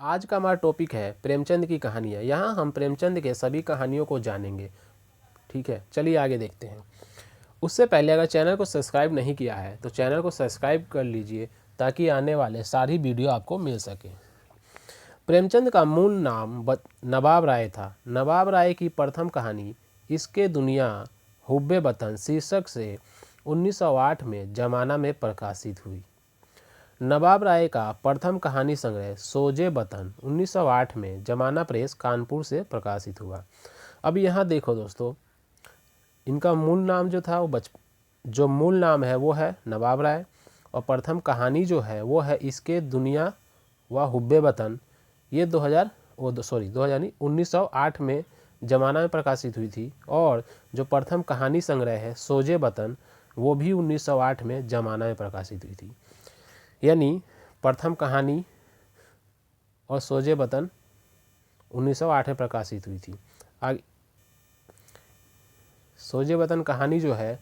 आज का हमारा टॉपिक है प्रेमचंद की कहानियाँ। यहाँ हम प्रेमचंद के सभी कहानियों को जानेंगे। ठीक है, चलिए आगे देखते हैं। उससे पहले अगर चैनल को सब्सक्राइब नहीं किया है तो चैनल को सब्सक्राइब कर लीजिए ताकि आने वाले सारी वीडियो आपको मिल सके। प्रेमचंद का मूल नाम नवाब राय था। नवाब राय की प्रथम कहानी इसके दुनिया हुब्बे वतन शीर्षक से 1908 में जमाना में प्रकाशित हुई। नवाब राय का प्रथम कहानी संग्रह सोजे वतन 1908 में जमाना प्रेस कानपुर से प्रकाशित हुआ। अब यहाँ देखो दोस्तों, इनका मूल नाम जो था वो जो मूल नाम है वो है नवाब राय, और प्रथम कहानी जो है वो है इसके दुनिया व हुब्बे वतन। ये 1908 में जमाना में प्रकाशित हुई थी। और जो प्रथम कहानी संग्रह है सोजे वतन वो भी 1908 में जमाना में प्रकाशित हुई थी। यानी प्रथम कहानी और सोजे वतन 1908 में प्रकाशित हुई थी। आगे सोजे वतन कहानी जो है,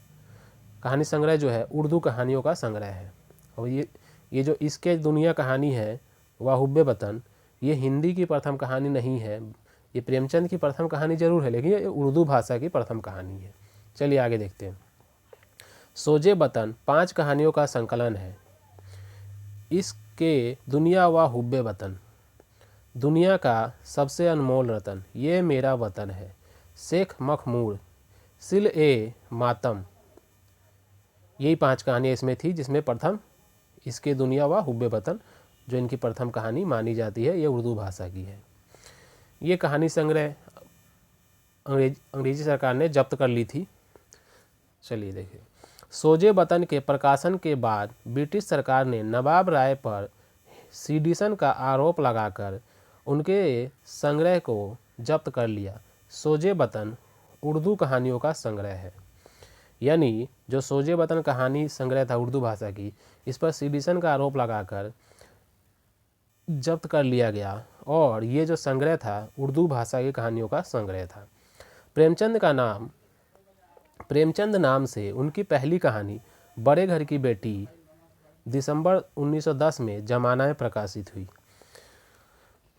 कहानी संग्रह जो है उर्दू कहानियों का संग्रह है। और ये जो इसके दुनिया कहानी है वह हुब्बे वतन, ये हिंदी की प्रथम कहानी नहीं है। ये प्रेमचंद की प्रथम कहानी जरूर है, लेकिन ये उर्दू भाषा की प्रथम कहानी है। चलिए आगे देखते हैं। सोजे वतन 5 कहानियों का संकलन है। इसके दुनिया व हुब्बे वतन, दुनिया का सबसे अनमोल रतन, ये मेरा वतन है, शेख मखमूर, सिल ए मातम, यही 5 कहानियाँ इसमें थी, जिसमें प्रथम इसके दुनिया व हुब्बे वतन जो इनकी प्रथम कहानी मानी जाती है, ये उर्दू भाषा की है। ये कहानी संग्रह अंग्रेजी सरकार ने जब्त कर ली थी। चलिए देखिए, सोजे वतन के प्रकाशन के बाद ब्रिटिश सरकार ने नवाब राय पर सीडिशन का आरोप लगाकर उनके संग्रह को जब्त कर लिया। सोजे वतन उर्दू कहानियों का संग्रह है। यानी जो सोजे वतन कहानी संग्रह था उर्दू भाषा की, इस पर सीडिशन का आरोप लगाकर जब्त कर लिया गया, और ये जो संग्रह था उर्दू भाषा की कहानियों का संग्रह था। प्रेमचंद नाम से उनकी पहली कहानी बड़े घर की बेटी दिसंबर 1910 में जमाना में प्रकाशित हुई।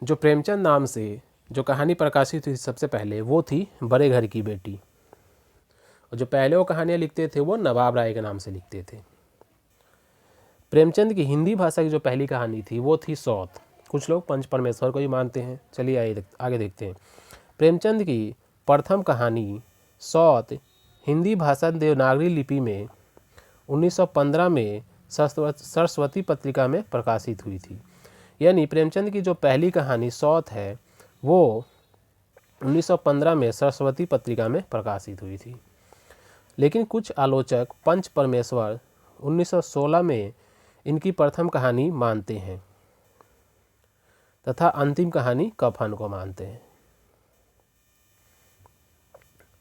जो प्रेमचंद नाम से जो कहानी प्रकाशित हुई सबसे पहले वो थी बड़े घर की बेटी, और जो पहले वो कहानियाँ लिखते थे वो नवाब राय के नाम से लिखते थे। प्रेमचंद की हिंदी भाषा की जो पहली कहानी थी वो थी सौत। कुछ लोग पंच परमेश्वर को भी मानते हैं। चलिए आगे देखते हैं। प्रेमचंद की प्रथम कहानी सौत हिंदी भाषा देवनागरी लिपि में 1915 में सरस्वती पत्रिका में प्रकाशित हुई थी। यानी प्रेमचंद की जो पहली कहानी सौत है वो 1915 में सरस्वती पत्रिका में प्रकाशित हुई थी। लेकिन कुछ आलोचक पंच परमेश्वर 1916 में इनकी प्रथम कहानी मानते हैं तथा अंतिम कहानी कफन को मानते हैं।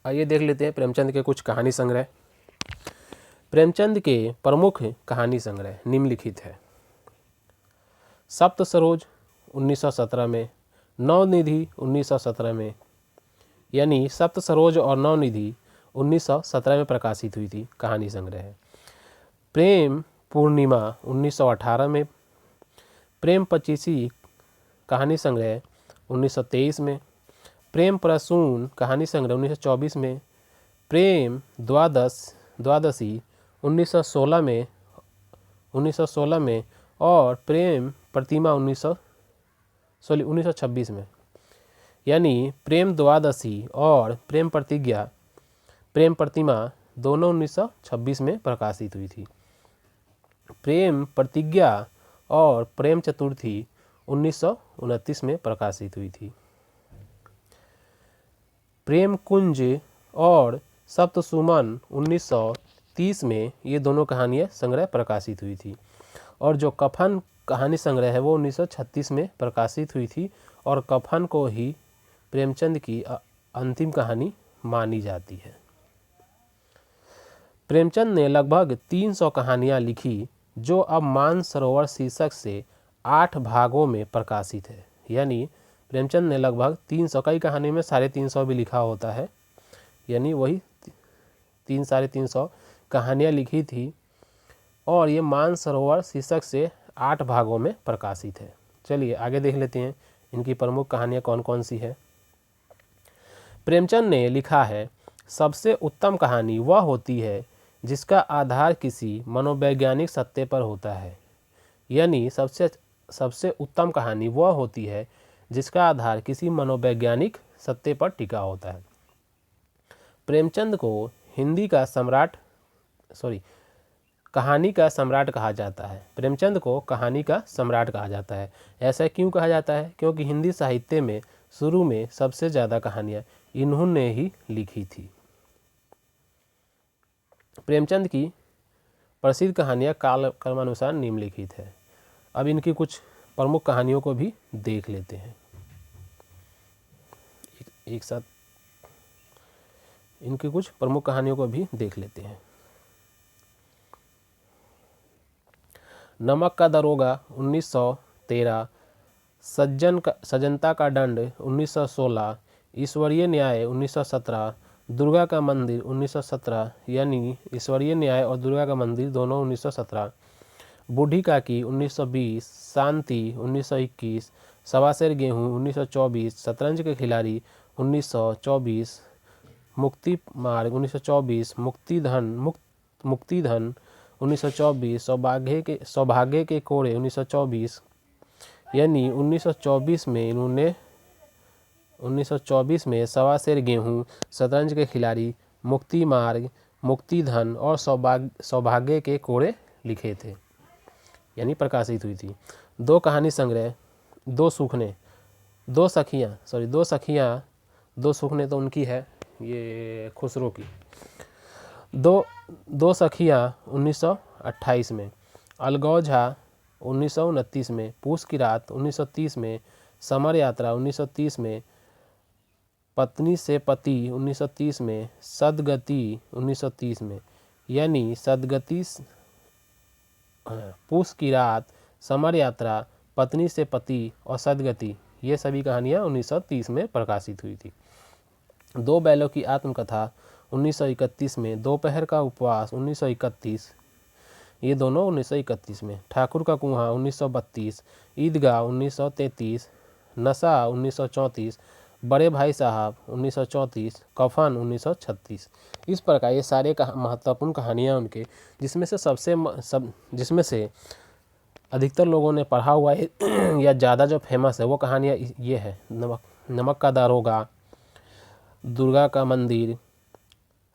आइए देख लेते हैं प्रेमचंद के कुछ कहानी संग्रह। प्रेमचंद के प्रमुख कहानी संग्रह निम्नलिखित है। सप्त सरोज 1917 में, नवनिधि 1917 में, यानी सप्त सरोज और नवनिधि 1917 में प्रकाशित हुई थी कहानी संग्रह है। प्रेम पूर्णिमा 1918 में, प्रेम पचीसी कहानी संग्रह 1923 में, प्रेम प्रसून कहानी संग्रह 1924 में, प्रेम द्वादशी 1916 में और प्रेम प्रतिमा 1926 में। यानी प्रेम द्वादशी और प्रेम प्रतिमा दोनों 1926 में प्रकाशित हुई थी। प्रेम प्रतिज्ञा और प्रेम चतुर्थी 1929 में प्रकाशित हुई थी। प्रेम कुंज और सप्तसुमन 1930 में ये दोनों कहानियाँ संग्रह प्रकाशित हुई थी। और जो कफन कहानी संग्रह है वो 1936 में प्रकाशित हुई थी, और कफन को ही प्रेमचंद की अंतिम कहानी मानी जाती है। प्रेमचंद ने लगभग 300 कहानियाँ लिखी जो अब मानसरोवर शीर्षक से 8 भागों में प्रकाशित है। यानी प्रेमचंद ने लगभग 300, कई कहानी में 350 भी लिखा होता है, यानी वही 300-350 कहानियाँ लिखी थी, और ये मानसरोवर शीर्षक से 8 भागों में प्रकाशित है। चलिए आगे देख लेते हैं इनकी प्रमुख कहानियाँ कौन कौन सी है। प्रेमचंद ने लिखा है, सबसे उत्तम कहानी वह होती है जिसका आधार किसी मनोवैज्ञानिक सत्य पर होता है। यानी सबसे उत्तम कहानी वह होती है जिसका आधार किसी मनोवैज्ञानिक सत्य पर टिका होता है। प्रेमचंद को हिंदी का सम्राट कहानी का सम्राट कहा जाता है। प्रेमचंद को कहानी का सम्राट कहा जाता है। ऐसा क्यों कहा जाता है? क्योंकि हिंदी साहित्य में शुरू में सबसे ज़्यादा कहानियाँ इन्होंने ही लिखी थी। प्रेमचंद की प्रसिद्ध कहानियाँ काल क्रमानुसार निम्नलिखित है। अब इनकी कुछ प्रमुख कहानियों को भी देख लेते हैं एक साथ। इनकी कुछ प्रमुख कहानियों को भी देख लेते हैं। नमक का दरोगा 1913, सज्जनता का दंड 1916, ईश्वरीय न्याय 1917, दुर्गा का मंदिर 1917, यानी ईश्वरीय न्याय और दुर्गा का मंदिर दोनों 1917, बूढ़ी काकी 1920, शांति 1921, सवासेर गेहूँ 1924, शतरंज के खिलाड़ी 1924, मुक्ति मार्ग 1924, मुक्तिधन 1924, सौभाग्य के कोड़े 1924, यानी 1924 में सवासेर गेहूँ, शतरंज के खिलाड़ी, मुक्ति मार्ग, मुक्तिधन और सौभाग्य के कोड़े लिखे थे, यानी प्रकाशित हुई थी। दो कहानी संग्रह, दो सुखने तो उनकी है, ये खुसरो की। दो सखियाँ 1928 में, अलगौ झा 1929 में, पूस की रात 1930 में, समर यात्रा 1930 में, पत्नी से पति 1930 में, सदगति 1930 में, यानी सदगति, पूस की रात, समर यात्रा, पत्नी से पति और सदगति, ये सभी कहानियाँ 1930 में प्रकाशित हुई थी। दो बैलों की आत्मकथा 1931 में, दोपहर का उपवास 1931, ये दोनों 1931 में, ठाकुर का कुआं 1932, ईदगाह 1933, नशा 1934, बड़े भाई साहब 1934, कफन 1936। इस प्रकार ये सारे महत्वपूर्ण कहानियाँ उनके, जिसमें से अधिकतर लोगों ने पढ़ा हुआ है या ज़्यादा जो फेमस है वो कहानियाँ ये है, नमक का दारोगा, दुर्गा का मंदिर,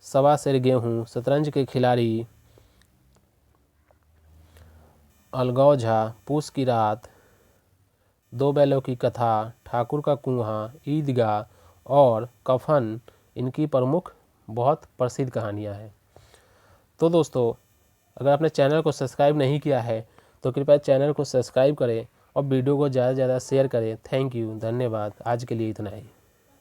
सवासेर गेहूँ, शतरंज के खिलाड़ी, अलगौ झा, पूस की रात, दो बैलों की कथा, ठाकुर का कुआं, ईदगाह और कफन, इनकी प्रमुख बहुत प्रसिद्ध कहानियाँ हैं। तो दोस्तों, अगर आपने चैनल को सब्सक्राइब नहीं किया है तो कृपया चैनल को सब्सक्राइब करें और वीडियो को ज़्यादा से ज़्यादा शेयर करें। थैंक यू, धन्यवाद। आज के लिए इतना ही।